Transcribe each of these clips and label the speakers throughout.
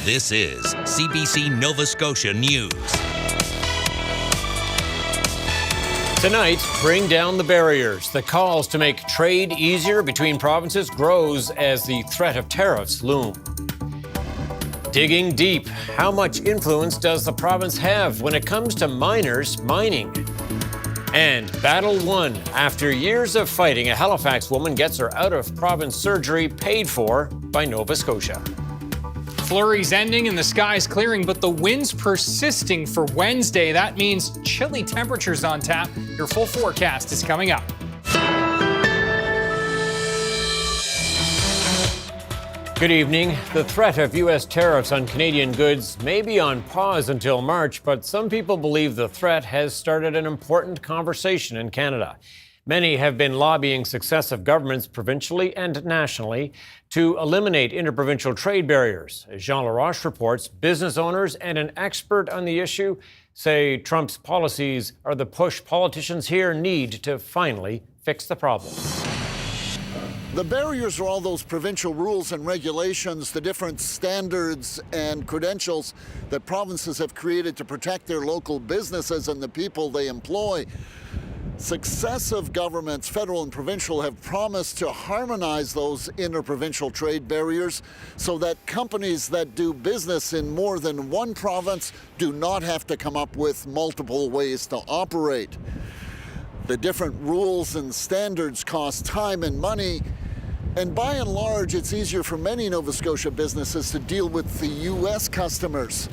Speaker 1: This is CBC Nova Scotia News.
Speaker 2: Tonight, bring down the barriers. The calls to make trade easier between provinces grows as the threat of tariffs loom. Digging deep, how much influence does the province have when it comes to miners mining? And battle won. After years of fighting, a Halifax woman gets her out-of-province surgery paid for by Nova Scotia.
Speaker 3: Flurries ending and the skies clearing, but the winds persisting for Wednesday. That means chilly temperatures on tap. Your full forecast is coming up.
Speaker 2: Good evening. The threat of U.S. tariffs on Canadian goods may be on pause until March, but some people believe the threat has started an important conversation in Canada. Many have been lobbying successive governments, provincially and nationally, to eliminate interprovincial trade barriers. As Jean Laroche reports, business owners and an expert on the issue say Trump's policies are the push politicians here need to finally fix the problem.
Speaker 4: The barriers are all those provincial rules and regulations, the different standards and credentials that provinces have created to protect their local businesses and the people they employ. Successive governments, federal and provincial, have promised to harmonize those interprovincial trade barriers so that companies that do business in more than one province do not have to come up with multiple ways to operate. The different rules and standards cost time and money, and by and large, it's easier for many Nova Scotia businesses to deal with the U.S. customers.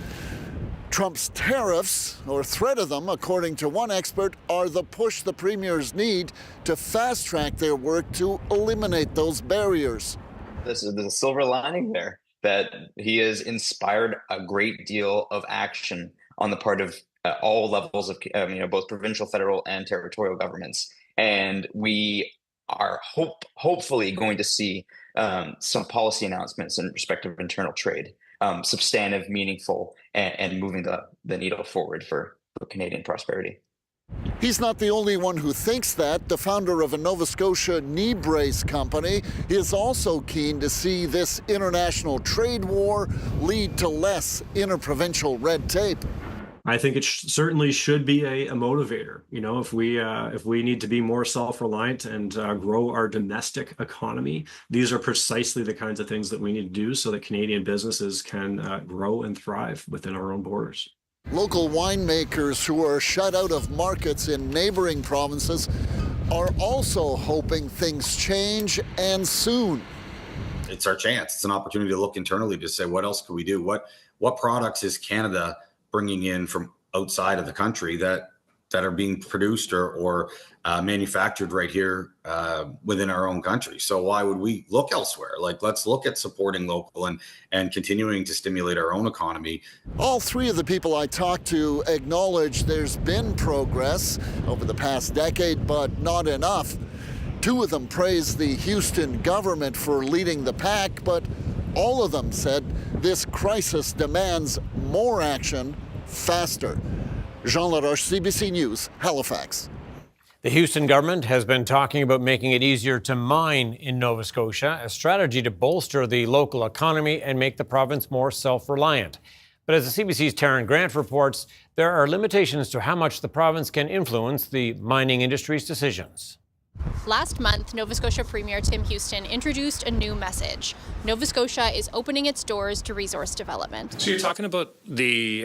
Speaker 4: Trump's tariffs, or threat of them, according to one expert, are the push the premiers need to fast-track their work to eliminate those barriers.
Speaker 5: There's a silver lining there, that he has inspired a great deal of action on the part of all levels of both provincial, federal, and territorial governments. And we are hopefully going to see some policy announcements in respect of internal trade. Substantive, meaningful, and moving the needle forward for Canadian prosperity.
Speaker 4: He's not the only one who thinks that. The founder of a Nova Scotia knee brace company is also keen to see this international trade war lead to less interprovincial red tape.
Speaker 6: I think it certainly should be a motivator. You know, if we need to be more self-reliant and grow our domestic economy, these are precisely the kinds of things that we need to do so that Canadian businesses can grow and thrive within our own borders.
Speaker 4: Local winemakers who are shut out of markets in neighboring provinces are also hoping things change, and soon.
Speaker 7: It's our chance. It's an opportunity to look internally to say, what else can we do? What products is Canada bringing in from outside of the country that are being produced or manufactured right here within our own country? So why would we look elsewhere? Let's look at supporting local and continuing to stimulate our own economy.
Speaker 4: All three of the people I talked to acknowledge there's been progress over the past decade, but not enough. Two of them praised the Houston government for leading the pack, but all of them said this crisis demands more action faster. Jean Laroche, CBC News, Halifax.
Speaker 2: The Houston government has been talking about making it easier to mine in Nova Scotia, a strategy to bolster the local economy and make the province more self-reliant. But as the CBC's Taryn Grant reports, there are limitations to how much the province can influence the mining industry's decisions.
Speaker 8: Last month, Nova Scotia Premier Tim Houston introduced a new message. Nova Scotia is opening its doors to resource development.
Speaker 9: So you're talking about the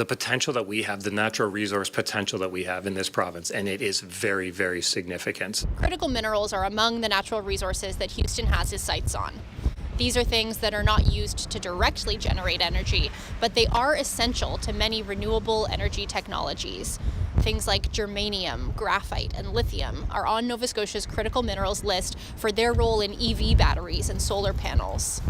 Speaker 9: potential that we have, the natural resource potential that we have in this province, and it is very, very significant.
Speaker 8: Critical minerals are among the natural resources that Houston has his sights on. These are things that are not used to directly generate energy, but they are essential to many renewable energy technologies. Things like germanium, graphite, and lithium are on Nova Scotia's critical minerals list for their role in EV batteries and solar panels.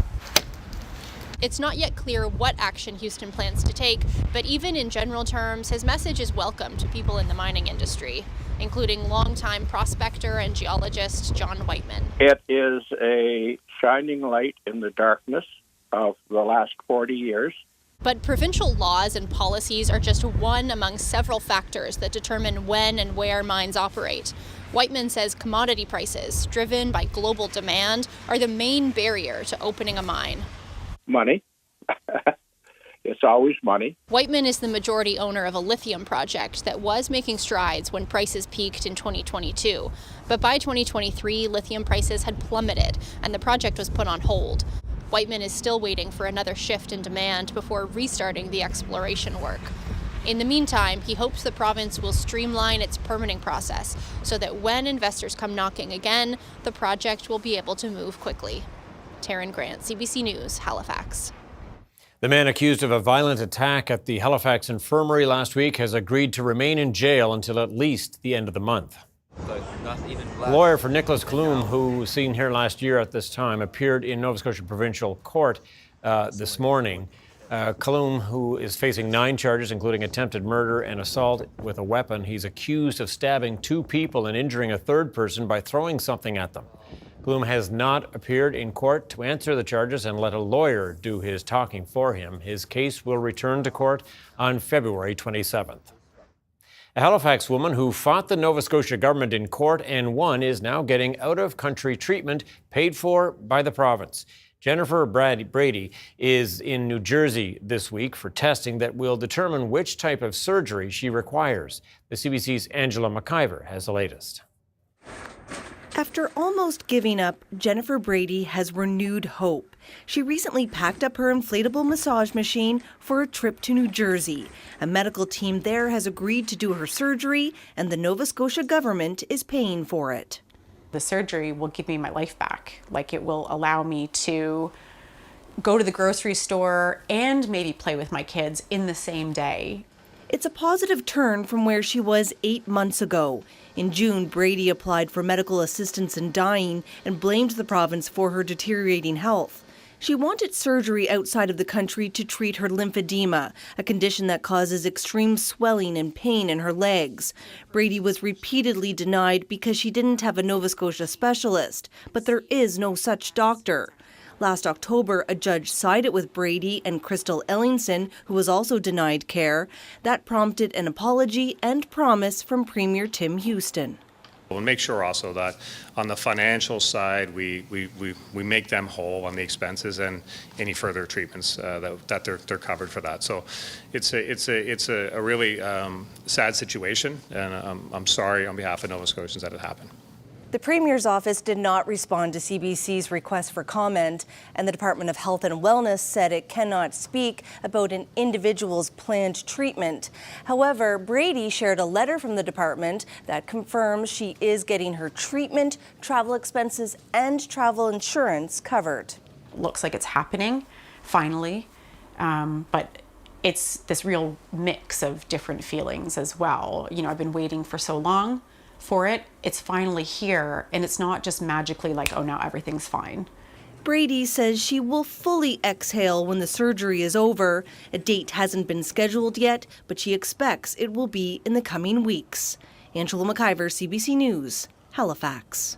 Speaker 8: It's not yet clear what action Houston plans to take, but even in general terms, his message is welcome to people in the mining industry, including longtime prospector and geologist John Whiteman.
Speaker 10: It is a shining light in the darkness of the last 40 years.
Speaker 8: But provincial laws and policies are just one among several factors that determine when and where mines operate. Whiteman says commodity prices, driven by global demand, are the main barrier to opening a mine.
Speaker 10: Money. It's always money.
Speaker 8: Whiteman is the majority owner of a lithium project that was making strides when prices peaked in 2022. But by 2023, lithium prices had plummeted and the project was put on hold. Whiteman is still waiting for another shift in demand before restarting the exploration work. In the meantime, he hopes the province will streamline its permitting process so that when investors come knocking again, the project will be able to move quickly. Taryn Grant, CBC News, Halifax.
Speaker 2: The man accused of a violent attack at the Halifax infirmary last week has agreed to remain in jail until at least the end of the month. The lawyer for Nicholas Klum, who was seen here last year at this time, appeared in Nova Scotia Provincial Court this morning. Klum, who is facing 9 charges, including attempted murder and assault with a weapon. He's accused of stabbing 2 people and injuring a 3rd person by throwing something at them. Klum has not appeared in court to answer the charges and let a lawyer do his talking for him. His case will return to court on February 27th. A Halifax woman who fought the Nova Scotia government in court and won is now getting out-of-country treatment paid for by the province. Jennifer Brady is in New Jersey this week for testing that will determine which type of surgery she requires. The CBC's Angela McIver has the latest.
Speaker 11: After almost giving up, Jennifer Brady has renewed hope. She recently packed up her inflatable massage machine for a trip to New Jersey. A medical team there has agreed to do her surgery, and the Nova Scotia government is paying for it.
Speaker 12: The surgery will give me my life back. Like, it will allow me to go to the grocery store and maybe play with my kids in the same day.
Speaker 11: It's a positive turn from where she was 8 months ago. In June, Brady applied for medical assistance in dying and blamed the province for her deteriorating health. She wanted surgery outside of the country to treat her lymphedema, a condition that causes extreme swelling and pain in her legs. Brady was repeatedly denied because she didn't have a Nova Scotia specialist, but there is no such doctor. Last October, a judge sided with Brady and Crystal Ellingson, who was also denied care. That prompted an apology and promise from Premier Tim Houston.
Speaker 9: We'll make sure also that on the financial side, we make them whole on the expenses and any further treatments that they're covered for that. So it's a really sad situation, and I'm sorry on behalf of Nova Scotians that it happened.
Speaker 11: The Premier's office did not respond to CBC's request for comment, and the Department of Health and Wellness said it cannot speak about an individual's planned treatment. However, Brady shared a letter from the department that confirms she is getting her treatment, travel expenses, and travel insurance covered.
Speaker 12: Looks like it's happening, finally, but it's this real mix of different feelings as well. You know, I've been waiting for so long for it. It's finally here, and it's not just magically like, oh, now everything's fine.
Speaker 11: Brady says she will fully exhale when the surgery is over. A date hasn't been scheduled yet, but she expects it will be in the coming weeks. Angela McIver, CBC News, Halifax.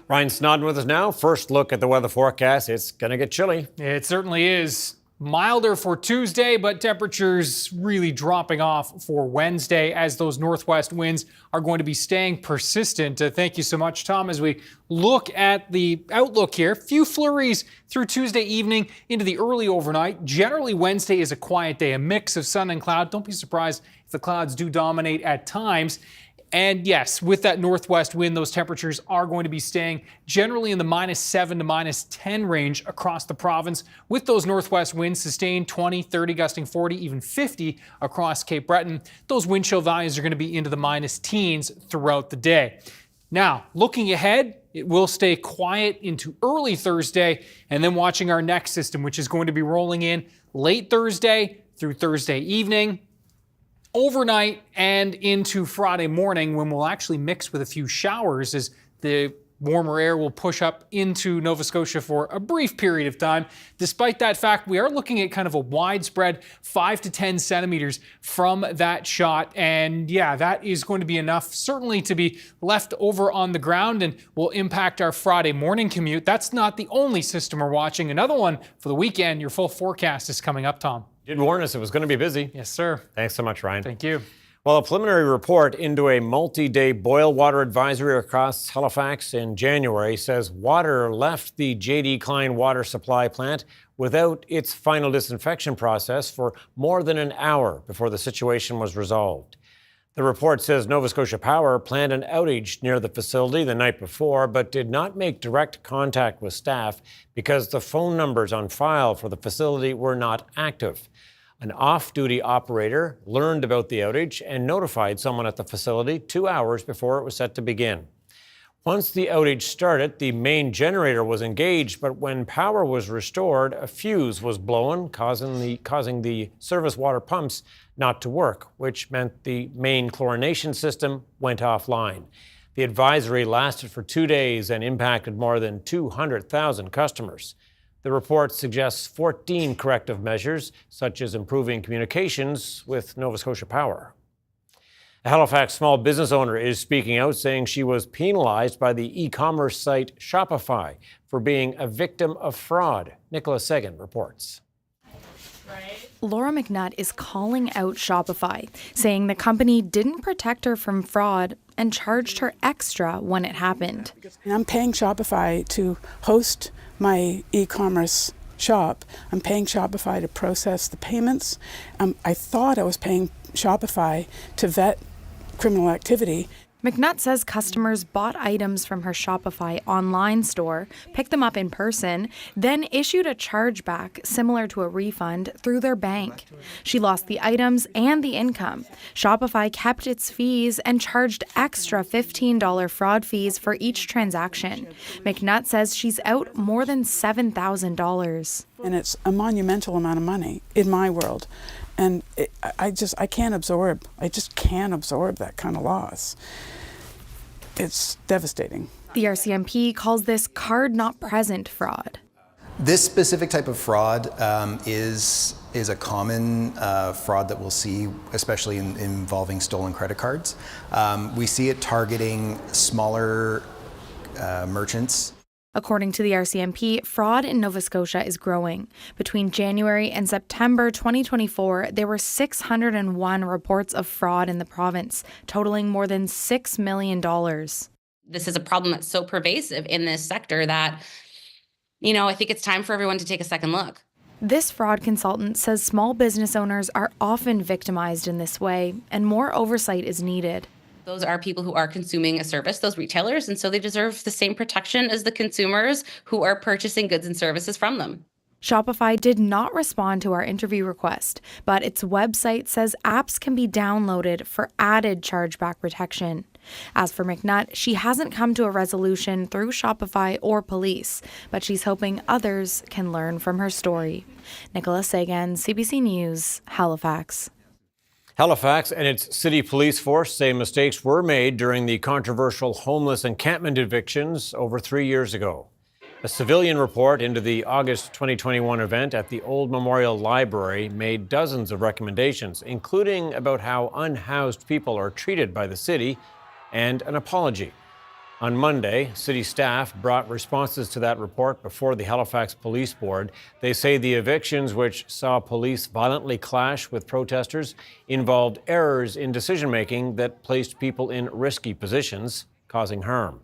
Speaker 2: Ryan Snoddon with us now. First look at the weather forecast. It's going to get chilly.
Speaker 3: It certainly is. Milder for Tuesday, but temperatures really dropping off for Wednesday as those northwest winds are going to be staying persistent. Thank you so much, Tom. As we look at the outlook here, few flurries through Tuesday evening into the early overnight. Generally, Wednesday is a quiet day, a mix of sun and cloud. Don't be surprised if the clouds do dominate at times. And yes, with that northwest wind, those temperatures are going to be staying generally in the -7 to -10 range across the province, with those northwest winds sustained 20, 30, gusting 40, even 50 across Cape Breton. Those wind chill values are going to be into the -teens throughout the day. Now, looking ahead, it will stay quiet into early Thursday, and then watching our next system, which is going to be rolling in late Thursday through Thursday evening, overnight, and into Friday morning, when we'll actually mix with a few showers as the warmer air will push up into Nova Scotia for a brief period of time. Despite that fact, we are looking at kind of a widespread 5 to 10 centimeters from that shot. And yeah, that is going to be enough certainly to be left over on the ground and will impact our Friday morning commute. That's not the only system we're watching. Another one for the weekend. Your full forecast is coming up, Tom.
Speaker 2: You did warn us it was going to be busy.
Speaker 3: Yes, sir.
Speaker 2: Thanks so much, Ryan.
Speaker 3: Thank you.
Speaker 2: Well, a preliminary report into a multi-day boil water advisory across Halifax in January says water left the J.D. Klein water supply plant without its final disinfection process for more than an hour before the situation was resolved. The report says Nova Scotia Power planned an outage near the facility the night before, but did not make direct contact with staff because the phone numbers on file for the facility were not active. An off-duty operator learned about the outage and notified someone at the facility 2 hours before it was set to begin. Once the outage started, the main generator was engaged, but when power was restored, a fuse was blown, causing the service water pumps not to work, which meant the main chlorination system went offline. The advisory lasted for 2 days and impacted more than 200,000 customers. The report suggests 14 corrective measures, such as improving communications with Nova Scotia Power. A Halifax small business owner is speaking out, saying she was penalized by the e-commerce site Shopify for being a victim of fraud. Nicola Seguin reports.
Speaker 13: Laura McNutt is calling out Shopify, saying the company didn't protect her from fraud and charged her extra when it happened.
Speaker 14: I'm paying Shopify to host my e-commerce shop. I'm paying Shopify to process the payments. I thought I was paying Shopify to vet criminal activity.
Speaker 13: McNutt says customers bought items from her Shopify online store, picked them up in person, then issued a chargeback similar to a refund through their bank. She lost the items and the income. Shopify kept its fees and charged extra $15 fraud fees for each transaction. McNutt says she's out more than $7,000.
Speaker 14: And it's a monumental amount of money in my world. And I can't absorb that kind of loss. It's devastating.
Speaker 13: The RCMP calls this card not present fraud.
Speaker 15: This specific type of fraud is a common fraud that we'll see, especially involving stolen credit cards. We see it targeting smaller merchants.
Speaker 13: According to the RCMP, fraud in Nova Scotia is growing. Between January and September 2024, there were 601 reports of fraud in the province, totaling more than $6 million.
Speaker 16: This is a problem that's so pervasive in this sector that, I think it's time for everyone to take a second look.
Speaker 13: This fraud consultant says small business owners are often victimized in this way, and more oversight is needed.
Speaker 16: Those are people who are consuming a service, those retailers, and so they deserve the same protection as the consumers who are purchasing goods and services from them.
Speaker 13: Shopify did not respond to our interview request, but its website says apps can be downloaded for added chargeback protection. As for McNutt, she hasn't come to a resolution through Shopify or police, but she's hoping others can learn from her story. Nicola Seguin, CBC News, Halifax.
Speaker 2: Halifax and its city police force say mistakes were made during the controversial homeless encampment evictions over 3 years ago. A civilian report into the August 2021 event at the Old Memorial Library made dozens of recommendations, including about how unhoused people are treated by the city and an apology. On Monday, city staff brought responses to that report before the Halifax Police Board. They say the evictions, which saw police violently clash with protesters, involved errors in decision-making that placed people in risky positions, causing harm.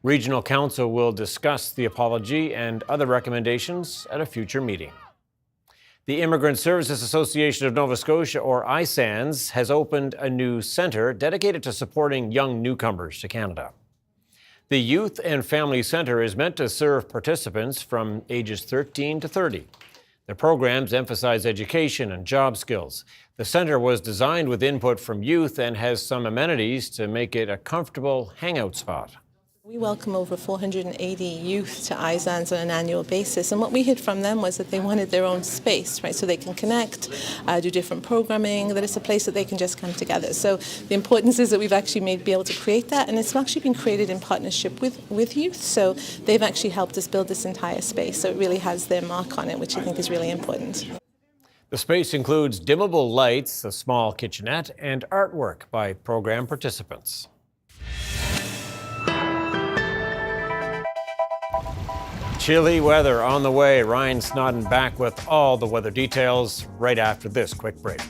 Speaker 2: Regional Council will discuss the apology and other recommendations at a future meeting. The Immigrant Services Association of Nova Scotia, or ISANS, has opened a new centre dedicated to supporting young newcomers to Canada. The Youth and Family Centre is meant to serve participants from ages 13 to 30. The programs emphasize education and job skills. The centre was designed with input from youth and has some amenities to make it a comfortable hangout spot.
Speaker 17: We welcome over 480 youth to ISANS on an annual basis, and what we heard from them was that they wanted their own space, right, so they can connect, do different programming, that it's a place that they can just come together. So the importance is that we've actually be able to create that, and it's actually been created in partnership with youth, so they've actually helped us build this entire space, so it really has their mark on it, which I think is really important.
Speaker 2: The space includes dimmable lights, a small kitchenette, and artwork by program participants. Chilly weather on the way. Ryan Snoddon back with all the weather details right after this quick break.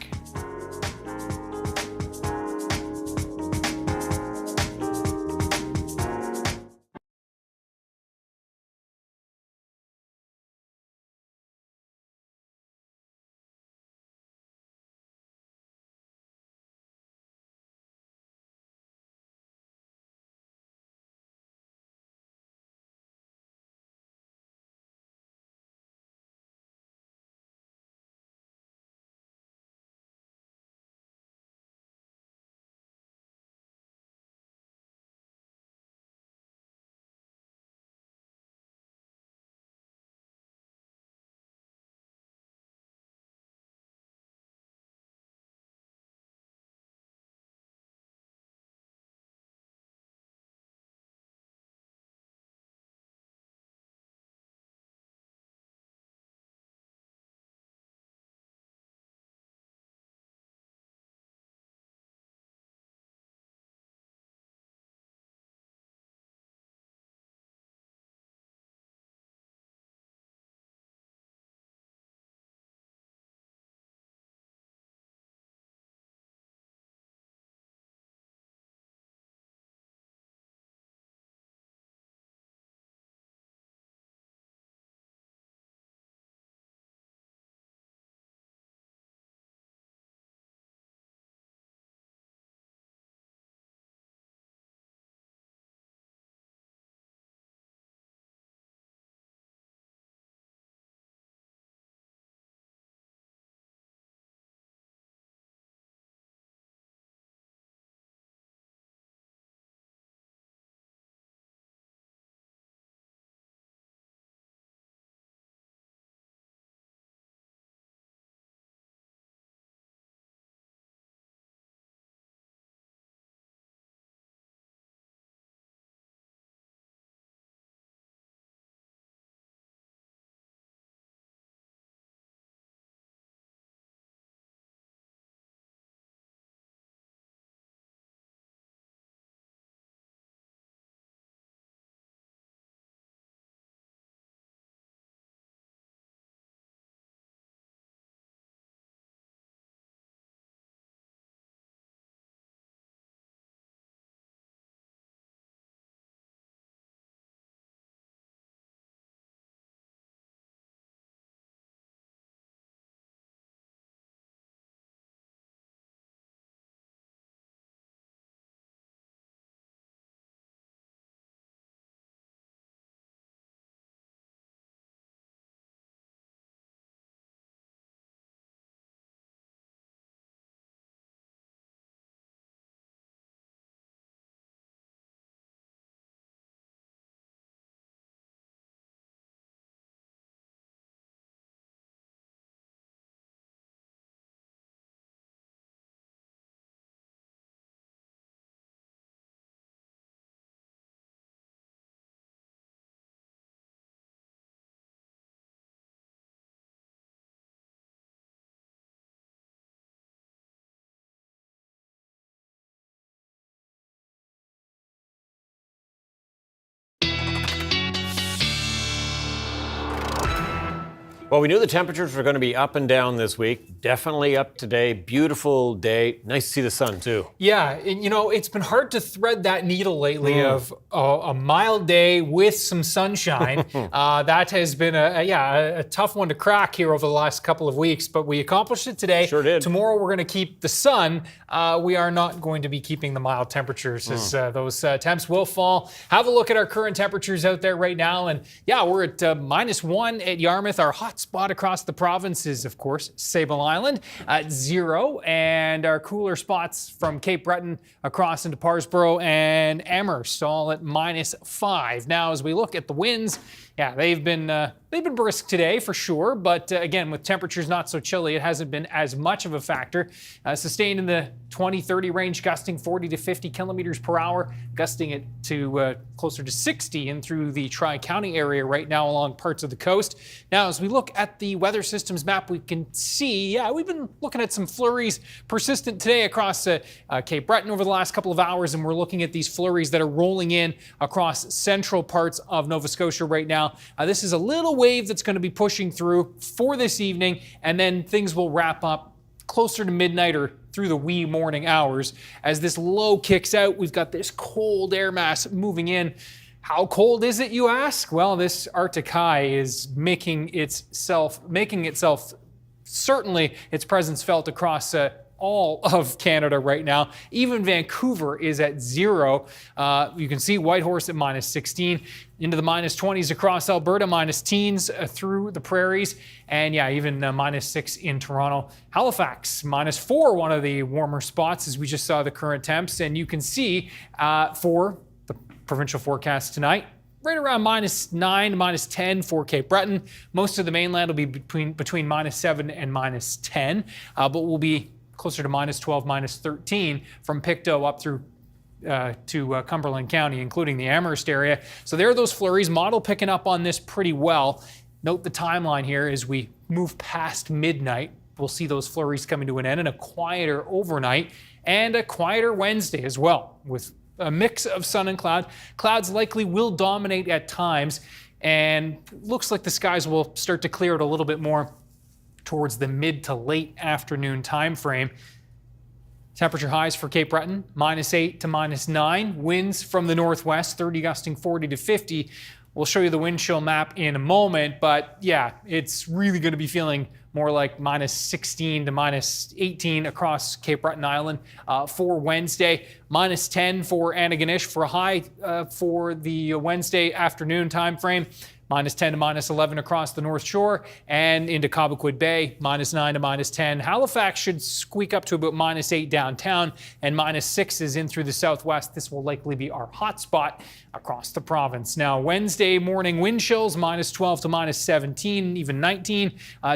Speaker 2: Well, we knew the temperatures were going to be up and down this week. Definitely up today. Beautiful day. Nice to see the sun, too.
Speaker 3: Yeah, and it's been hard to thread that needle lately of a mild day with some sunshine. That has been a tough one to crack here over the last couple of weeks, but we accomplished it today.
Speaker 2: Sure did.
Speaker 3: Tomorrow we're going to keep the sun. We are not going to be keeping the mild temperatures as those temps will fall. Have a look at our current temperatures out there right now. And yeah, we're at -1 at Yarmouth. Our hot spot across the province is, of course, Sable Island at 0. And our cooler spots from Cape Breton across into Parsboro and Amherst all at -5. Now, as we look at the winds, yeah, they've been brisk today for sure, but again, with temperatures not so chilly, it hasn't been as much of a factor. Sustained in the 20-30 range, gusting 40 to 50 kilometers per hour, gusting it to closer to 60 in through the Tri-County area right now along parts of the coast. Now, as we look at the weather systems map, we can see, we've been looking at some flurries persistent today across Cape Breton over the last couple of hours, and we're looking at these flurries that are rolling in across central parts of Nova Scotia right now. This is a little wave that's going to be pushing through for this evening, and then things will wrap up closer to midnight or through the wee morning hours. As this low kicks out, we've got this cold air mass moving in. How cold is it, you ask? Well, this Arctic high is making itself certainly its presence felt across all of Canada right now. Even Vancouver is at 0. You can see Whitehorse at -16, into the -20s across Alberta, -teens through the prairies, and even -6 in Toronto. Halifax, -4, one of the warmer spots as we just saw the current temps, and you can see for the provincial forecast tonight, right around -9 to -10 for Cape Breton. Most of the mainland will be between -7 and -10, but we'll be closer to -12, -13 from Pictou up through to Cumberland County, including the Amherst area. So there are those flurries. Model picking up on this pretty well. Note the timeline here as we move past midnight. We'll see those flurries coming to an end and a quieter overnight and a quieter Wednesday as well, with a mix of sun and cloud. Clouds likely will dominate at times, and looks like the skies will start to clear it a little bit more towards the mid to late afternoon time frame. Temperature highs for Cape Breton, -8 to -9. Winds from the northwest, 30 gusting 40 to 50. We'll show you the wind chill map in a moment, but yeah, it's really going to be feeling more like -16 to -18 across Cape Breton Island for Wednesday. -10 for Antigonish for a high for the Wednesday afternoon time frame. -10 to -11 across the North Shore and into Cobequid Bay, -9 to -10. Halifax should squeak up to about -8 downtown, and -6 is in through the southwest. This will likely be our hot spot across the province. Now, Wednesday morning wind chills, -12 to -17, even 19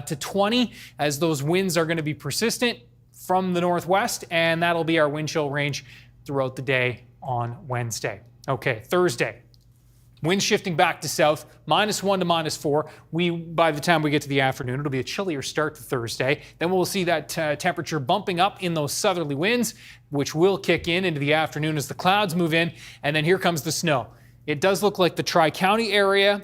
Speaker 3: to 20, as those winds are going to be persistent from the northwest, and that'll be our wind chill range throughout the day on Wednesday. Okay, Thursday. Winds shifting back to south, -1 to -4. By the time we get to the afternoon, it'll be a chillier start to Thursday. Then we'll see that temperature bumping up in those southerly winds, which will kick in into the afternoon as the clouds move in. And then here comes the snow. It does look like the Tri-County area,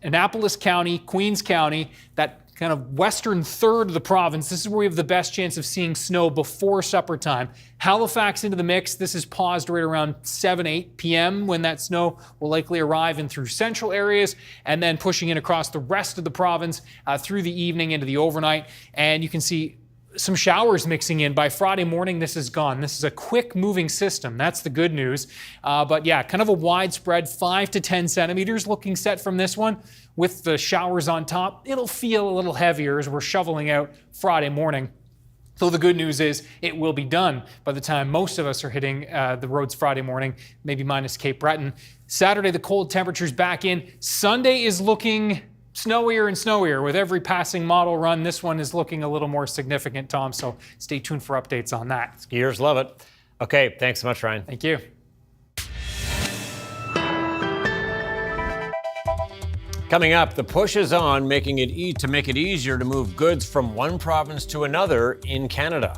Speaker 3: Annapolis County, Queens County, that kind of western third of the province. This is where we have the best chance of seeing snow before supper time. Halifax into the mix. This is paused right around 7, 8 p.m. when that snow will likely arrive in through central areas, and then pushing in across the rest of the province through the evening into the overnight. And you can see some showers mixing in. By Friday morning, this is gone. This is a quick moving system. That's the good news. But yeah, kind of a widespread 5 to 10 centimeters looking set from this one with the showers on top. It'll feel a little heavier as we're shoveling out Friday morning. So the good news is it will be done by the time most of us are hitting the roads Friday morning, maybe minus Cape Breton. Saturday, the cold temperatures back in. Sunday is looking snowier and snowier with every passing model run. This one is looking a little more significant, Tom, so stay tuned for updates on that.
Speaker 2: Skiers love it. Okay, thanks so much, Ryan.
Speaker 3: Thank you.
Speaker 2: Coming up, the push is on making it easier to move goods from one province to another in Canada.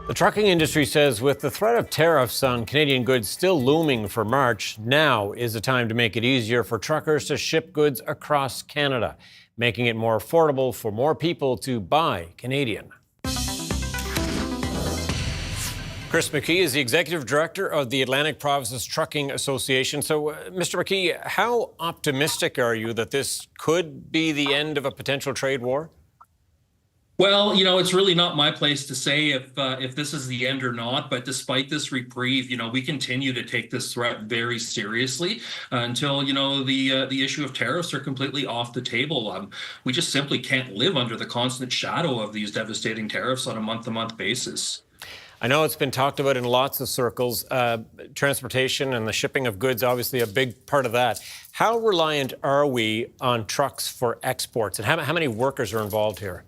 Speaker 2: The trucking industry says with the threat of tariffs on Canadian goods still looming for March, now is the time to make it easier for truckers to ship goods across Canada, making it more affordable for more people to buy Canadian. Chris McKee is the Executive Director of the Atlantic Provinces Trucking Association. So, Mr. McKee, how optimistic are you that this could be the end of a potential trade war?
Speaker 18: Well, it's really not my place to say if this is the end or not. But despite this reprieve, we continue to take this threat very seriously until, the issue of tariffs are completely off the table. We just simply can't live under the constant shadow of these devastating tariffs on a month-to-month basis.
Speaker 2: I know it's been talked about in lots of circles. Transportation and the shipping of goods, obviously a big part of that. How reliant are we on trucks for exports, and how many workers are involved here?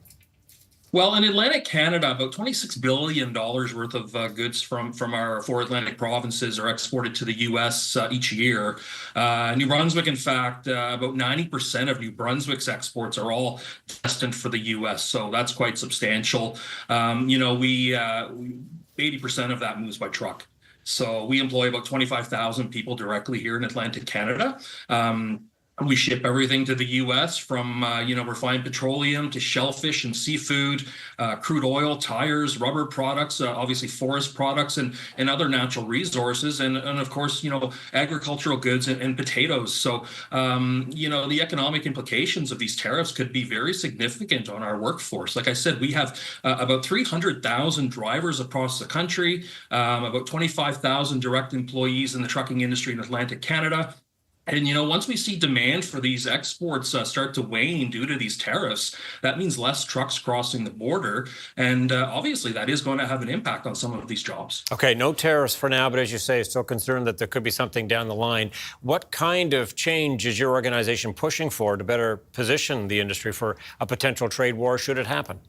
Speaker 18: Well, in Atlantic Canada, about $26 billion worth of goods from our 4 Atlantic provinces are exported to the U.S. Each year. New Brunswick, in fact, about 90% of New Brunswick's exports are all destined for the U.S., so that's quite substantial. 80% of that moves by truck. So we employ about 25,000 people directly here in Atlantic Canada. We ship everything to the U.S. from, refined petroleum to shellfish and seafood, crude oil, tires, rubber products, obviously forest products and other natural resources, and of course, agricultural goods and potatoes. So, the economic implications of these tariffs could be very significant on our workforce. Like I said, we have about 300,000 drivers across the country, about 25,000 direct employees in the trucking industry in Atlantic Canada. And, once we see demand for these exports start to wane due to these tariffs, that means less trucks crossing the border. And obviously, that is going to have an impact on some of these jobs.
Speaker 2: Okay, no tariffs for now, but as you say, still concerned that there could be something down the line. What kind of change is your organization pushing for to better position the industry for a potential trade war should it happen?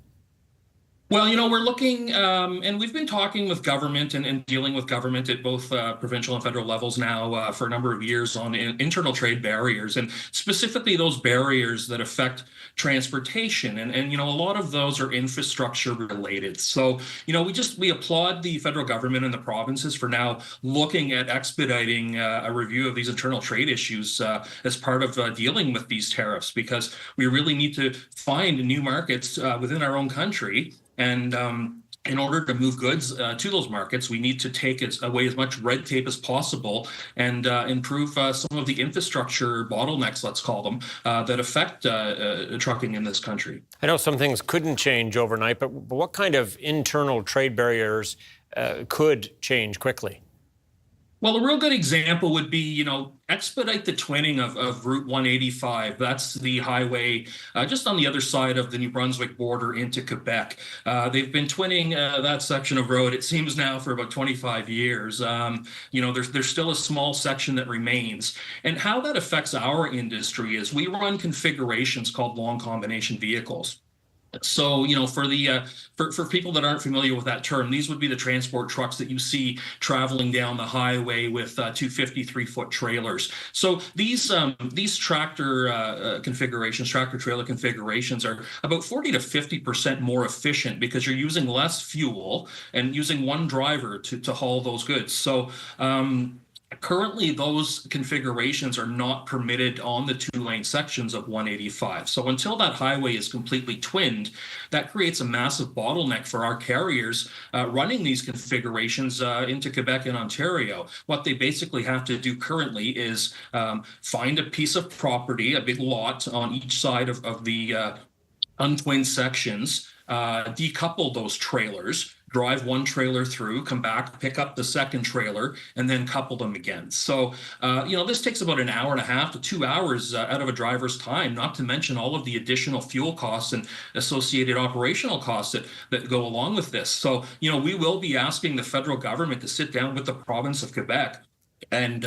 Speaker 18: Well, we're looking, and we've been talking with government and dealing with government at both provincial and federal levels now for a number of years on internal trade barriers, and specifically those barriers that affect transportation. And a lot of those are infrastructure related. So, we applaud the federal government and the provinces for now looking at expediting a review of these internal trade issues as part of dealing with these tariffs, because we really need to find new markets within our own country. And in order to move goods to those markets, we need to take away as much red tape as possible and improve some of the infrastructure bottlenecks, let's call them, that affect trucking in this country.
Speaker 2: I know some things couldn't change overnight, but what kind of internal trade barriers could change quickly?
Speaker 18: Well, a real good example would be, expedite the twinning of Route 185. That's the highway just on the other side of the New Brunswick border into Quebec. They've been twinning that section of road, it seems now, for about 25 years. There's still a small section that remains. And how that affects our industry is we run configurations called long combination vehicles. So, for people that aren't familiar with that term, these would be the transport trucks that you see traveling down the highway with 253-foot trailers. So these tractor trailer configurations are about 40 to 50% more efficient because you're using less fuel and using one driver to haul those goods. So, currently, those configurations are not permitted on the 2-lane sections of 185. So until that highway is completely twinned, that creates a massive bottleneck for our carriers running these configurations into Quebec and Ontario. What they basically have to do currently is find a piece of property, a big lot on each side of the untwinned sections, decouple those trailers, drive one trailer through, come back, pick up the second trailer, and then couple them again. So, this takes about an hour and a half to 2 hours out of a driver's time, not to mention all of the additional fuel costs and associated operational costs that go along with this. So, we will be asking the federal government to sit down with the province of Quebec and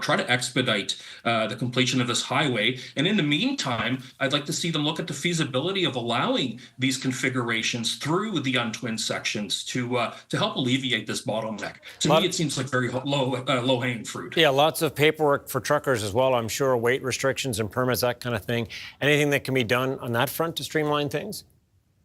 Speaker 18: try to expedite the completion of this highway. And in the meantime, I'd like to see them look at the feasibility of allowing these configurations through the untwinned sections to help alleviate this bottleneck. To me, it seems like very low-hanging fruit.
Speaker 2: Yeah, lots of paperwork for truckers as well, I'm sure, weight restrictions and permits, that kind of thing. Anything that can be done on that front to streamline things?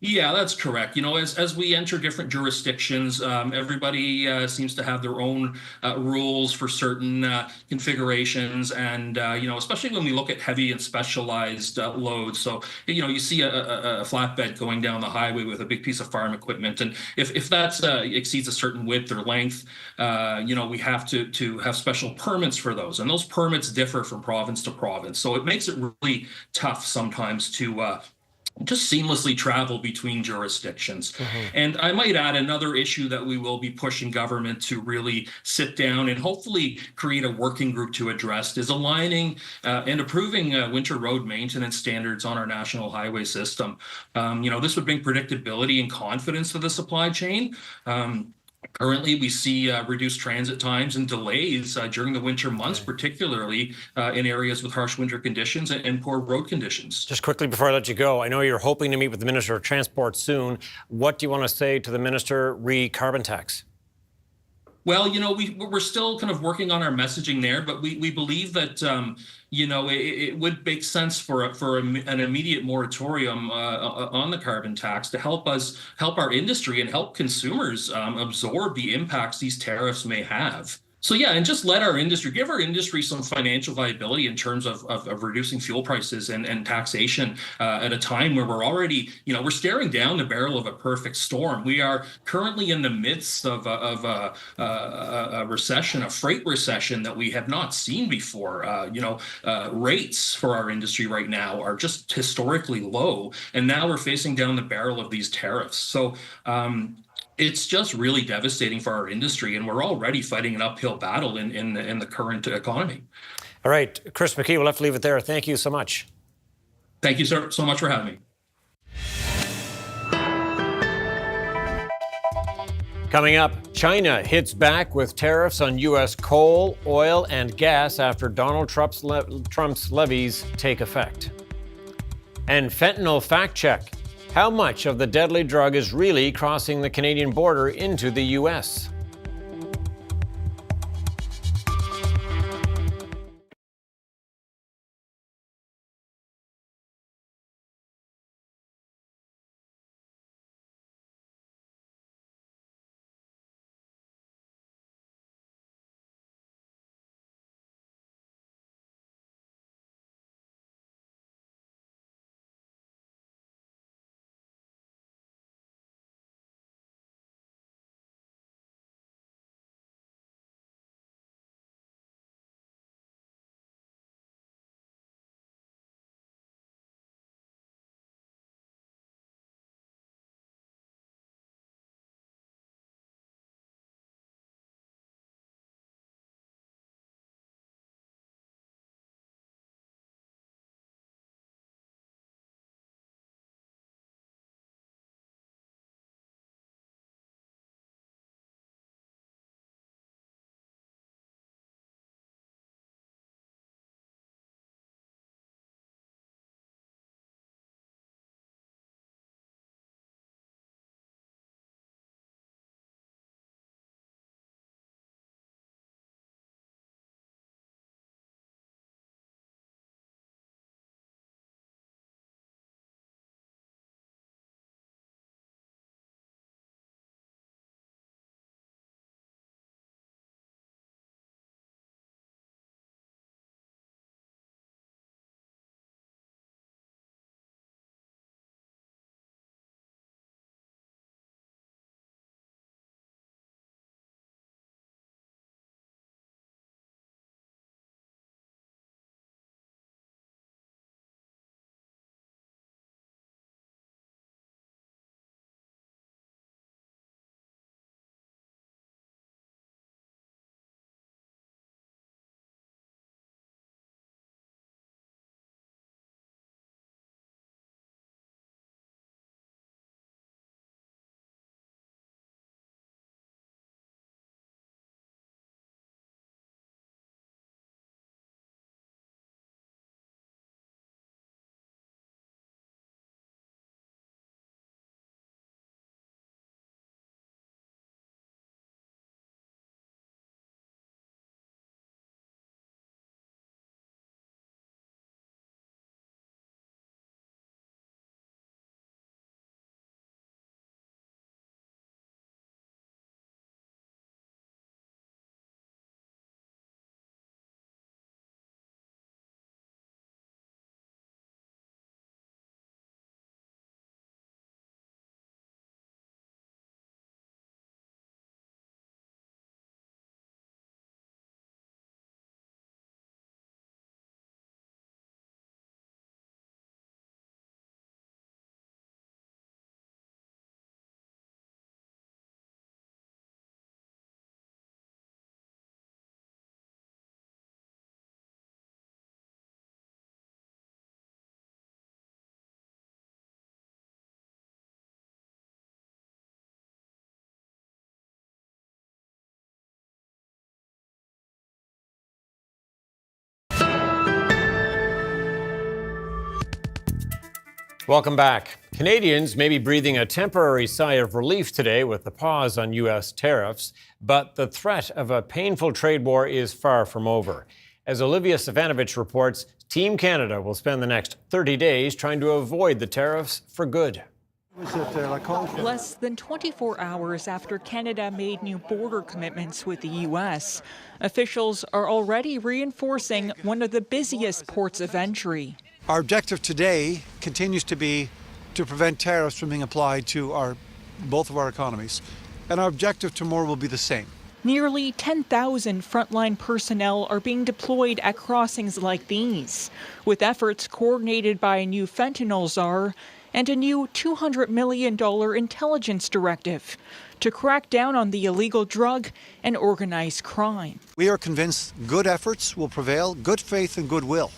Speaker 18: Yeah, that's correct. As we enter different jurisdictions, everybody seems to have their own rules for certain configurations, and especially when we look at heavy and specialized loads. So you see a flatbed going down the highway with a big piece of farm equipment, and if that exceeds a certain width or length, we have to have special permits for those, and those permits differ from province to province. So it makes it really tough sometimes to just seamlessly travel between jurisdictions. And I might add another issue that we will be pushing government to really sit down and hopefully create a working group to address is aligning and approving winter road maintenance standards on our national highway system. This would bring predictability and confidence to the supply chain. Currently, we see reduced transit times and delays during the winter months, particularly in areas with harsh winter conditions and poor road conditions.
Speaker 2: Just quickly before I let you go, I know you're hoping to meet with the Minister of Transport soon. What do you want to say to the Minister re carbon tax?
Speaker 18: Well, we're still kind of working on our messaging there, but we believe that it would make sense for an immediate moratorium on the carbon tax to help our industry and help consumers absorb the impacts these tariffs may have. So yeah, and just give our industry some financial viability in terms of reducing fuel prices and taxation at a time where we're already, we're staring down the barrel of a perfect storm. We are currently in the midst of a recession, a freight recession that we have not seen before. Rates for our industry right now are just historically low, and now we're facing down the barrel of these tariffs. So it's just really devastating for our industry, and we're already fighting an uphill battle in the current economy.
Speaker 2: All right, Chris McKee, we'll have to leave it there. Thank you so much.
Speaker 18: Thank you so much for having me.
Speaker 2: Coming up, China hits back with tariffs on U.S. coal, oil, and gas after Donald Trump's levies take effect. And fentanyl fact check. How much of the deadly drug is really crossing the Canadian border into the U.S.? Welcome back. Canadians may be breathing a temporary sigh of relief today with the pause on U.S. tariffs, but the threat of a painful trade war is far from over. As Olivia Stefanovich reports, Team Canada will spend the next 30 days trying to avoid the tariffs for good.
Speaker 19: Less than 24 hours after Canada made new border commitments with the U.S., officials are already reinforcing one of the busiest ports of entry.
Speaker 20: Our objective today continues to be to prevent tariffs from being applied to both of our economies, and our objective tomorrow will be the same.
Speaker 19: Nearly 10,000 frontline personnel are being deployed at crossings like these, with efforts coordinated by a new fentanyl czar and a new $200 million intelligence directive to crack down on the illegal drug and organized crime.
Speaker 20: We are convinced good efforts will prevail, good faith and goodwill.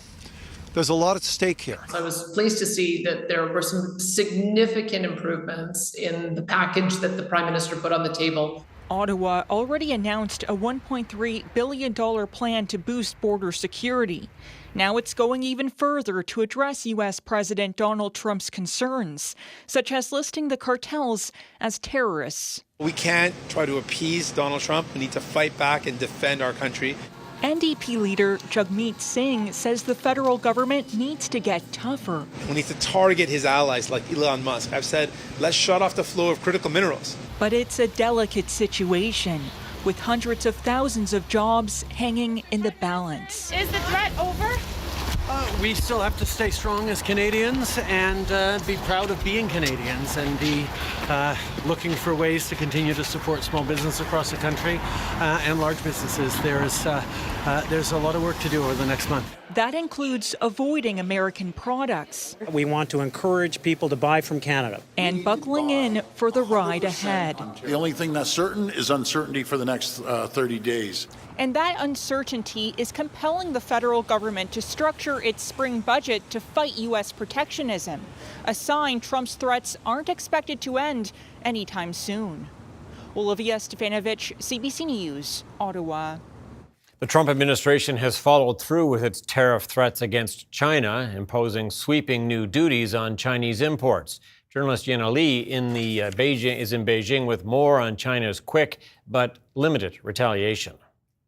Speaker 20: There's a lot at stake here.
Speaker 21: I was pleased to see that there were some significant improvements in the package that the Prime Minister put on the table.
Speaker 19: Ottawa already announced a $1.3 billion plan to boost border security. Now it's going even further to address U.S. President Donald Trump's concerns, such as listing the cartels as terrorists.
Speaker 22: We can't try to appease Donald Trump. We need to fight back and defend our country.
Speaker 19: NDP leader Jagmeet Singh says the federal government needs to get tougher.
Speaker 22: We need to target his allies like Elon Musk. I've said, let's shut off the flow of critical minerals.
Speaker 19: But it's a delicate situation, with hundreds of thousands of jobs hanging in the balance.
Speaker 23: Is the threat over?
Speaker 24: We still have to stay strong as Canadians and be proud of being Canadians and be looking for ways to continue to support small business across the country and large businesses. There's a lot of work to do over the next month.
Speaker 19: That includes avoiding American products.
Speaker 24: We want to encourage people to buy from Canada.
Speaker 19: And buckling in for the ride ahead.
Speaker 25: The only thing that's certain is uncertainty for the next 30 days.
Speaker 19: And that uncertainty is compelling the federal government to structure its spring budget to fight U.S. protectionism, a sign Trump's threats aren't expected to end anytime soon. Olivia Stefanovich, CBC News, Ottawa.
Speaker 2: The Trump administration has followed through with its tariff threats against China, imposing sweeping new duties on Chinese imports. Journalist Yana Li is in Beijing with more on China's quick but limited retaliation.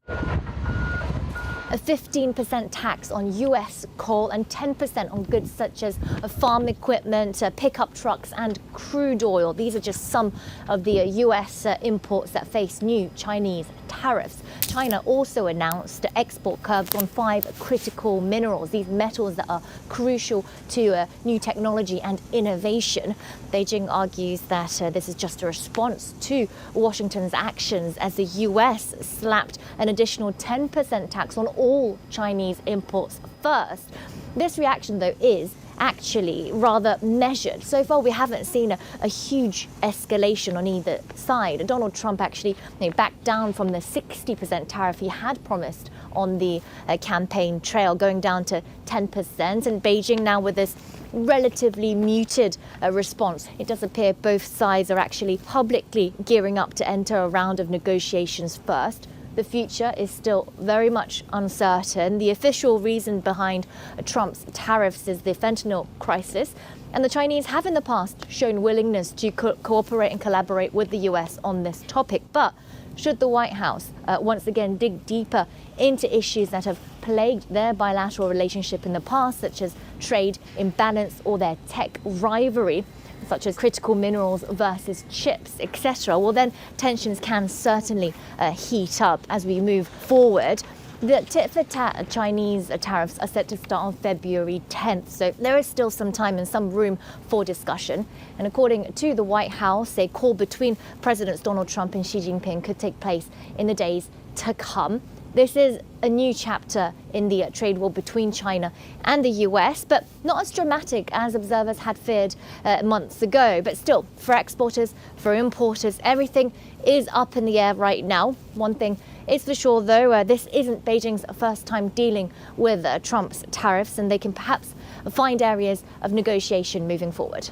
Speaker 26: A 15% tax on U.S. coal and 10% on goods such as farm equipment, pickup trucks and crude oil. These are just some of the U.S. imports that face new Chinese tariffs. China also announced export curbs on 5 critical minerals, these metals that are crucial to new technology and innovation. Beijing argues that this is just a response to Washington's actions as the U.S. slapped an additional 10% tax on all Chinese imports first. This reaction, though, is actually rather measured. So far, we haven't seen a huge escalation on either side. Donald Trump actually backed down from the 60% tariff he had promised on the campaign trail, going down to 10%. And Beijing now with this relatively muted response. It does appear both sides are actually publicly gearing up to enter a round of negotiations first. The future is still very much uncertain. The official reason behind Trump's tariffs is the fentanyl crisis, and the Chinese have in the past shown willingness to cooperate and collaborate with the US on this topic. But should the White House once again dig deeper into issues that have plagued their bilateral relationship in the past, such as trade imbalance or their tech rivalry, such as critical minerals versus chips, etc., well, then tensions can certainly heat up as we move forward. The tit-for-tat Chinese tariffs are set to start on February 10th, so there is still some time and some room for discussion. And according to the White House, a call between Presidents Donald Trump and Xi Jinping could take place in the days to come. This is a new chapter in the trade war between China and the US, but not as dramatic as observers had feared months ago. But still, for exporters, for importers, everything is up in the air right now. One thing is for sure, though, this isn't Beijing's first time dealing with Trump's tariffs, and they can perhaps find areas of negotiation moving forward.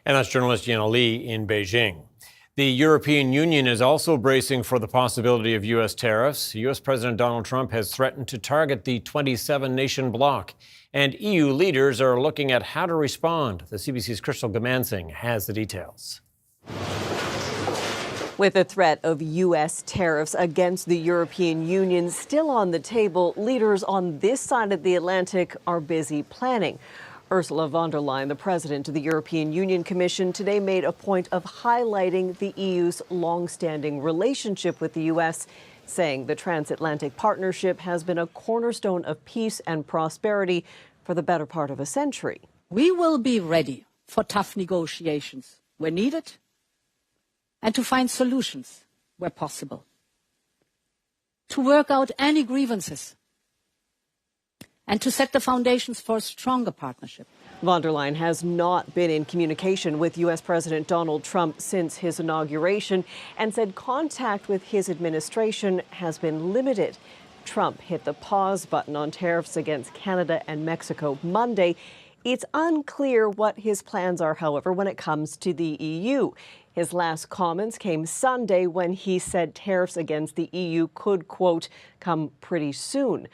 Speaker 2: And that's journalist Yana Li in Beijing. The European Union is also bracing for the possibility of U.S. tariffs. U.S. President Donald Trump has threatened to target the 27-nation bloc. And EU leaders are looking at how to respond. The CBC's Crystal Gamansing has the details.
Speaker 1: With the threat of U.S. tariffs against the European Union still on the table, leaders on this side of the Atlantic are busy planning. Ursula von der Leyen, the president of the European Union Commission, today made a point of highlighting the EU's long-standing relationship with the U.S., saying the transatlantic partnership has been a cornerstone of peace and prosperity for the better part of a century.
Speaker 4: We will be ready for tough negotiations where needed, and to find solutions where possible, to work out any grievances, and to set the foundations for a stronger partnership.
Speaker 1: Von der Leyen has not been in communication with U.S. President Donald Trump since his inauguration and said contact with his administration has been limited. Trump hit the pause button on tariffs against Canada and Mexico Monday. It's unclear what his plans are, however, when it comes to the EU. His last comments came Sunday when he said tariffs against the EU could, quote, come pretty soon.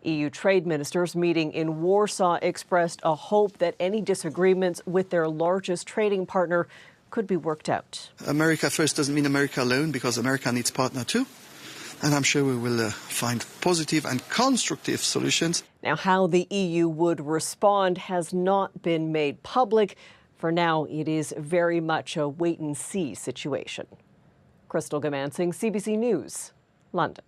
Speaker 1: EU trade ministers meeting in Warsaw expressed a hope that any disagreements with their largest trading partner could be worked out.
Speaker 5: America first doesn't mean America alone, because America needs partner too. And I'm sure we will find positive and constructive solutions.
Speaker 1: Now, how the EU would respond has not been made public. For now, it is very much a wait-and-see situation. Crystal Gamansing, CBC News, London.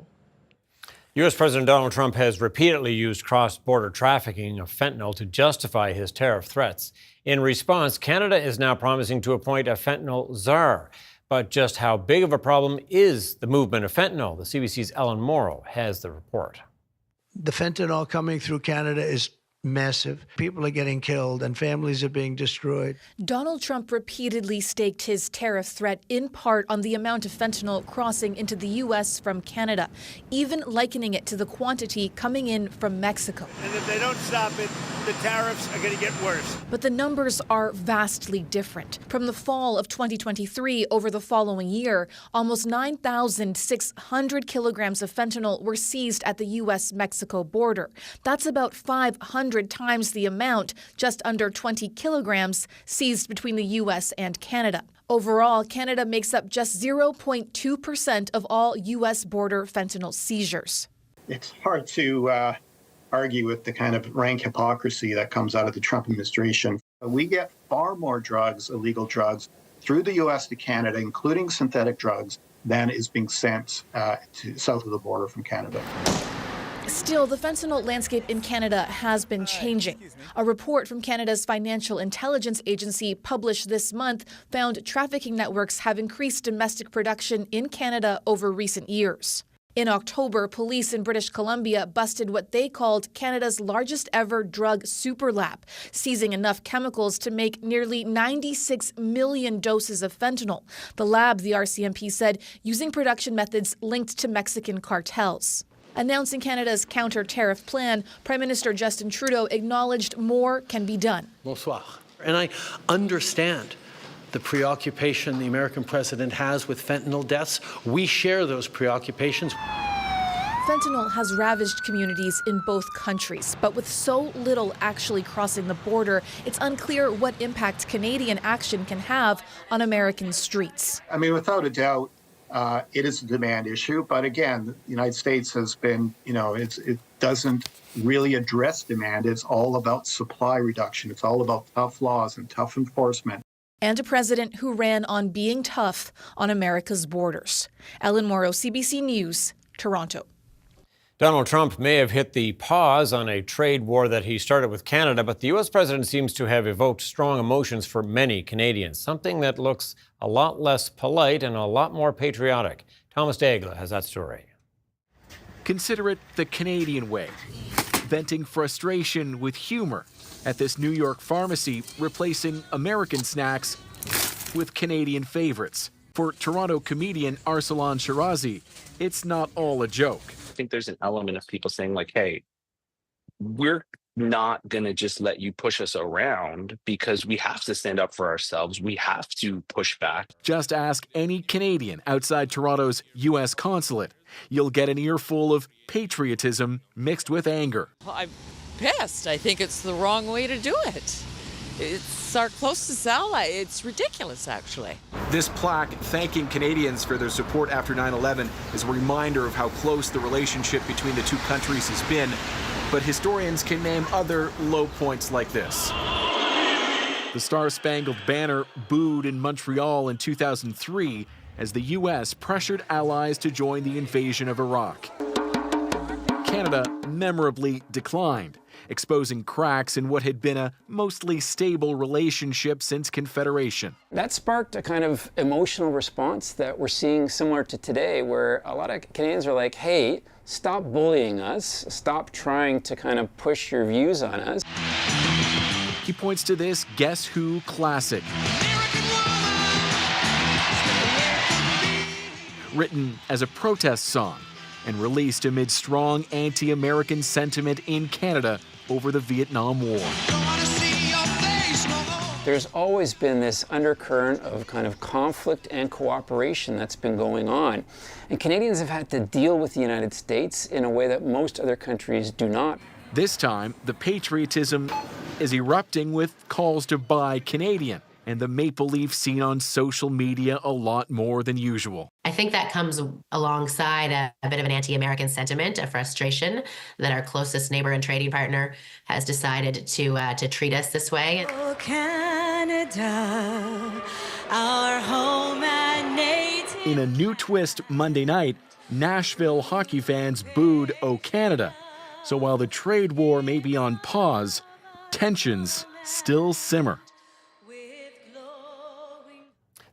Speaker 2: U.S. President Donald Trump has repeatedly used cross-border trafficking of fentanyl to justify his tariff threats. In response, Canada is now promising to appoint a fentanyl czar. But just how big of a problem is the movement of fentanyl? The CBC's Ellen Morrow has the report.
Speaker 6: The fentanyl coming through Canada is massive. People are getting killed and families are being destroyed.
Speaker 7: Donald Trump repeatedly staked his tariff threat in part on the amount of fentanyl crossing into the U.S. from Canada, even likening it to the quantity coming in from Mexico.
Speaker 23: And if they don't stop it, the tariffs are going to get worse.
Speaker 7: But the numbers are vastly different. From the fall of 2023 over the following year, almost 9,600 kilograms of fentanyl were seized at the U.S.-Mexico border. That's about 500 times the amount, just under 20 kilograms, seized between the U.S. and Canada. Overall, Canada makes up just 0.2% of all U.S. border fentanyl seizures.
Speaker 27: It's hard to argue with the kind of rank hypocrisy that comes out of the Trump administration. We get far more drugs, illegal drugs, through the U.S. to Canada, including synthetic drugs, than is being sent to south of the border from Canada.
Speaker 7: Still, the fentanyl landscape in Canada has been changing. A report from Canada's Financial Intelligence Agency published this month found trafficking networks have increased domestic production in Canada over recent years. In October, police in British Columbia busted what they called Canada's largest ever drug super lab, seizing enough chemicals to make nearly 96 million doses of fentanyl. The lab, the RCMP said, using production methods linked to Mexican cartels. Announcing Canada's counter-tariff plan, Prime Minister Justin Trudeau acknowledged more can be done.
Speaker 24: Bonsoir. And I understand the preoccupation the American president has with fentanyl deaths. We share those preoccupations.
Speaker 7: Fentanyl has ravaged communities in both countries, but with so little actually crossing the border, it's unclear what impact Canadian action can have on American streets.
Speaker 27: I mean, without a doubt, it is a demand issue. But again, the United States has been, it doesn't really address demand. It's all about supply reduction. It's all about tough laws and tough enforcement.
Speaker 7: And a president who ran on being tough on America's borders. Ellen Morrow, CBC News, Toronto.
Speaker 2: Donald Trump may have hit the pause on a trade war that he started with Canada, but the U.S. president seems to have evoked strong emotions for many Canadians, something that looks a lot less polite and a lot more patriotic. Thomas Daigle has that story.
Speaker 28: Consider it the Canadian way, venting frustration with humor at this New York pharmacy, replacing American snacks with Canadian favorites. For Toronto comedian Arsalan Shirazi, it's not all a joke.
Speaker 29: I think there's an element of people saying like, hey, we're not going to just let you push us around because we have to stand up for ourselves. We have to push back.
Speaker 28: Just ask any Canadian outside Toronto's U.S. consulate. You'll get an earful of patriotism mixed with anger.
Speaker 30: I've
Speaker 8: pissed. I think it's the wrong way to do it. It's our closest ally. It's ridiculous, actually.
Speaker 28: This plaque thanking Canadians for their support after 9/11 is a reminder of how close the relationship between the two countries has been. But historians can name other low points like this. The Star-Spangled Banner booed in Montreal in 2003 as the U.S. pressured allies to join the invasion of Iraq. Canada memorably declined, exposing cracks in what had been a mostly stable relationship since Confederation.
Speaker 9: That sparked a kind of emotional response that we're seeing similar to today, where a lot of Canadians are like, hey, stop bullying us, stop trying to kind of push your views on us.
Speaker 28: He points to this Guess Who classic. Written as a protest song and released amid strong anti-American sentiment in Canada over the Vietnam War.
Speaker 9: There's always been this undercurrent of kind of conflict and cooperation that's been going on. And Canadians have had to deal with the United States in a way that most other countries do not.
Speaker 28: This time, the patriotism is erupting with calls to buy Canadian, and the maple leaf seen on social media a lot more than usual.
Speaker 10: I think that comes alongside a bit of an anti-American sentiment, a frustration that our closest neighbor and trading partner has decided to treat us this way.
Speaker 11: Oh, Canada, our home and native.
Speaker 28: In a new twist Monday night, Nashville hockey fans booed "O Canada." So while the trade war may be on pause, tensions still simmer.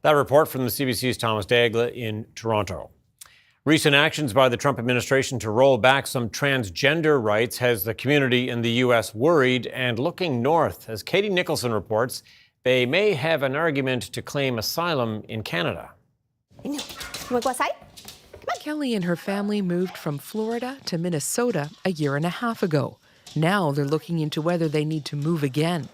Speaker 2: That report from the CBC's Thomas Daigle in Toronto. Recent actions by the Trump administration to roll back some transgender rights has the community in the U.S. worried and looking north. As Katie Nicholson reports, they may have an argument to claim asylum in Canada.
Speaker 12: Kelly and her family moved from Florida to Minnesota a year and a half ago. Now they're looking into whether they need to move again.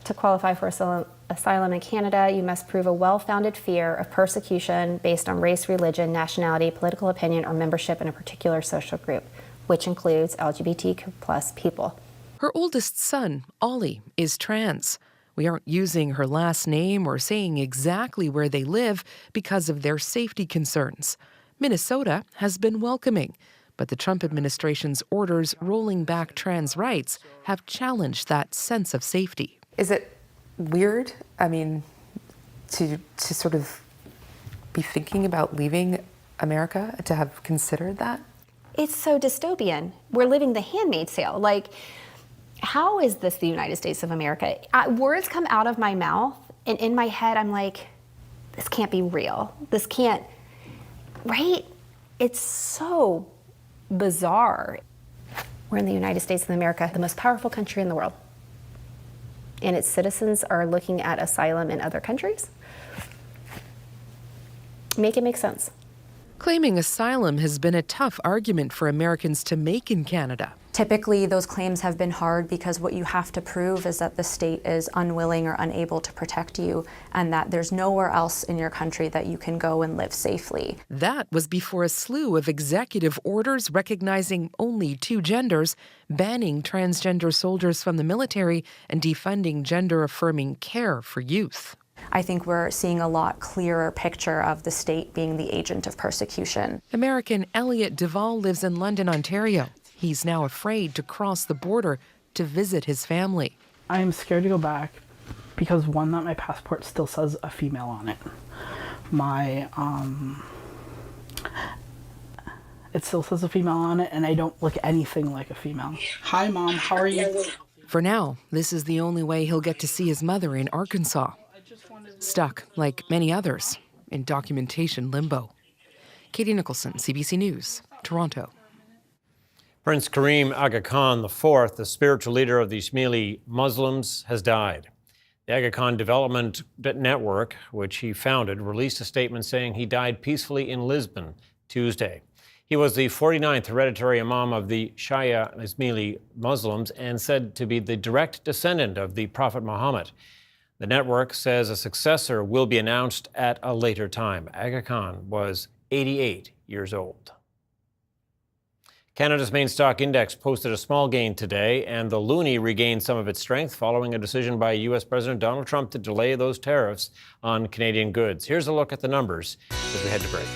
Speaker 13: To qualify for asylum in Canada, you must prove a well-founded fear of persecution based on race, religion, nationality, political opinion, or membership in a particular social group, which includes LGBTQ+ people.
Speaker 12: Her oldest son, Ollie, is trans. We aren't using her last name or saying exactly where they live because of their safety concerns. Minnesota has been welcoming, but the Trump administration's orders rolling back trans rights have challenged that sense of safety.
Speaker 14: Is it weird, to sort of be thinking about leaving America, to have considered that?
Speaker 13: It's so dystopian. We're living the Handmaid's Tale. Like, how is this the United States of America? Words come out of my mouth, and in my head, I'm like, this can't be real. This can't, right? It's so bizarre. We're in the United States of America, the most powerful country in the world. And its citizens are looking at asylum in other countries. Make it make sense.
Speaker 12: Claiming asylum has been a tough argument for Americans to make in Canada.
Speaker 13: Typically, those claims have been hard because what you have to prove is that the state is unwilling or unable to protect you, and that there's nowhere else in your country that you can go and live safely.
Speaker 12: That was before a slew of executive orders recognizing only two genders, banning transgender soldiers from the military, and defunding gender-affirming care for youth.
Speaker 13: I think we're seeing a lot clearer picture of the state being the agent of persecution.
Speaker 12: American Elliot Duvall lives in London, Ontario. He's now afraid to cross the border to visit his family.
Speaker 15: I am scared to go back because, one, that my passport still says a female on it. It still says a female on it, and I don't look anything like a female. Hi, Mom, how are you?
Speaker 12: For now, this is the only way he'll get to see his mother in Arkansas. Stuck, like many others, in documentation limbo. Katie Nicholson, CBC News, Toronto.
Speaker 2: Prince Karim Aga Khan IV, the spiritual leader of the Ismaili Muslims, has died. The Aga Khan Development Network, which he founded, released a statement saying he died peacefully in Lisbon Tuesday. He was the 49th hereditary imam of the Shia Ismaili Muslims and said to be the direct descendant of the Prophet Muhammad. The network says a successor will be announced at a later time. Aga Khan was 88 years old. Canada's main stock index posted a small gain today, and the loonie regained some of its strength following a decision by U.S. President Donald Trump to delay those tariffs on Canadian goods. Here's a look at the numbers as we head to break.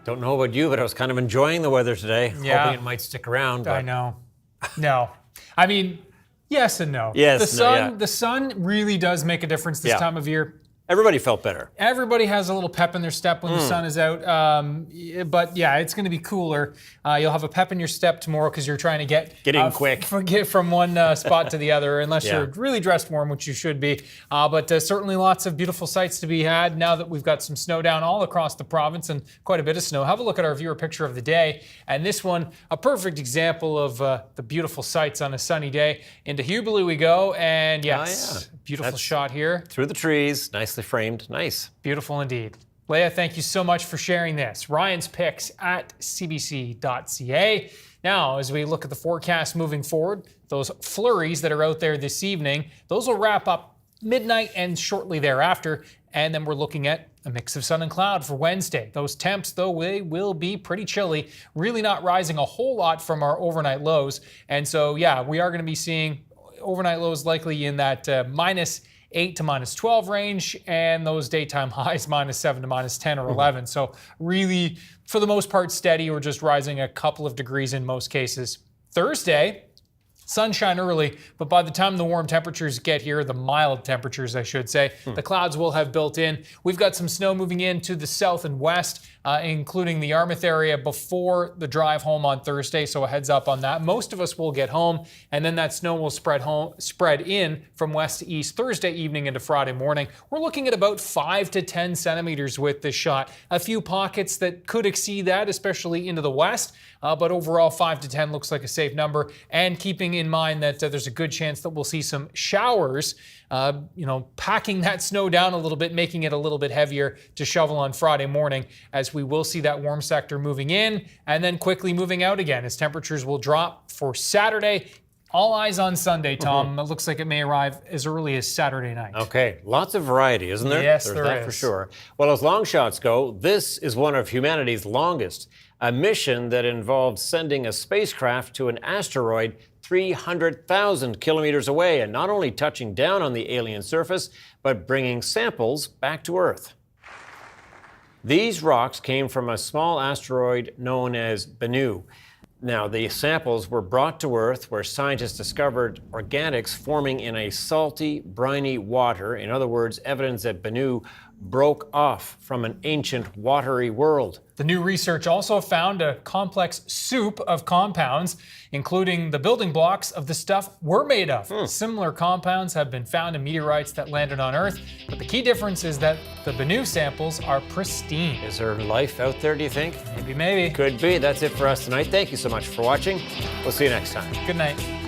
Speaker 2: Don't know about you, but I was kind of enjoying the weather today, hoping it might stick around. But
Speaker 3: I know. No. I mean, yes and no.
Speaker 2: Yes,
Speaker 3: the sun really does make a difference this time of year.
Speaker 2: Everybody felt better.
Speaker 3: Everybody has a little pep in their step when the sun is out. But yeah, it's going to be cooler. You'll have a pep in your step tomorrow because you're trying to get
Speaker 2: in quick.
Speaker 3: Get from one spot to the other, unless you're really dressed warm, which you should be. But certainly lots of beautiful sights to be had now that we've got some snow down all across the province and quite a bit of snow. Have a look at our viewer picture of the day. And this one, a perfect example of the beautiful sights on a sunny day. Into Hubley we go. And yes, beautiful shot here.
Speaker 2: Through the trees, nicely framed. Nice.
Speaker 3: Beautiful indeed. Leah, thank you so much for sharing this. Ryan's picks at cbc.ca. Now, as we look at the forecast moving forward, those flurries that are out there this evening, those will wrap up midnight and shortly thereafter. And then we're looking at A mix of sun and cloud for Wednesday. Those temps, though, they will be pretty chilly, really not rising a whole lot from our overnight lows. And so, yeah, we are going to be seeing overnight lows likely in that -8 to -12 range, and those daytime highs -7 to -10 or 11. So really, for the most part, steady or just rising a couple of degrees in most cases. Thursday, sunshine early, but by the time the warm temperatures get here, the mild temperatures, I should say, the clouds will have built in. We've got some snow moving in to the south and west, including the Yarmouth area before the drive home on Thursday, so a heads up on that. Most of us will get home, and then that snow will spread in from west to east Thursday evening into Friday morning. We're looking at about 5 to 10 centimeters with this shot. A few pockets that could exceed that, especially into the west, but overall 5 to 10 looks like a safe number, and keeping in mind that there's a good chance that we'll see some showers, packing that snow down a little bit, making it a little bit heavier to shovel on Friday morning, as we will see that warm sector moving in and then quickly moving out again as temperatures will drop for Saturday. All eyes on Sunday, Tom. It looks like it may arrive as early as Saturday night.
Speaker 2: Okay, lots of variety, isn't there?
Speaker 3: Yes,
Speaker 2: There's
Speaker 3: there
Speaker 2: that
Speaker 3: is.
Speaker 2: for sure. Well, as long shots go, this is one of humanity's longest, a mission that involved sending a spacecraft to an asteroid 300,000 kilometers away and not only touching down on the alien surface, but bringing samples back to Earth. These rocks came from a small asteroid known as Bennu. Now, the samples were brought to Earth where scientists discovered organics forming in a salty, briny water. In other words, evidence that Bennu broke off from an ancient watery world.
Speaker 3: The new research also found a complex soup of compounds, including the building blocks of the stuff we're made of. Similar compounds have been found in meteorites that landed on Earth, but the key difference is that the Bennu samples are pristine.
Speaker 2: Is there life out there, do you think?
Speaker 3: Maybe.
Speaker 2: Could be. That's it for us tonight. Thank you so much for watching. We'll see you next time.
Speaker 3: Good night.